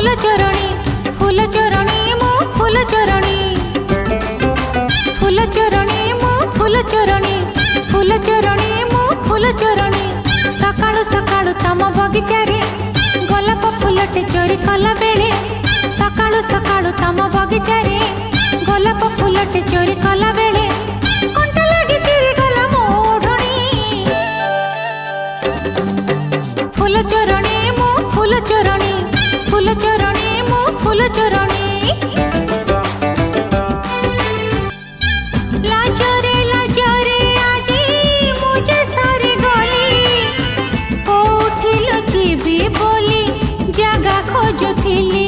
फूल चोरणी मो फूल चोरणी मो फूल चोरणी मो फूल चोरणी सकाळु सकाळु तम बगीचारे गोलाप फूलटे चोरी कला बेले सकाळु सकाळु तम बगीचारे गोलाप फूलटे चोरी कला बेले कंटा लागी चिरी गला मोढणी फूल चोरणी मो फूल चोरणी मो फूल चोरणी लाजरे आजी मुझे सारी गली कोठी लुचिबी बोली जगह खोजुथिली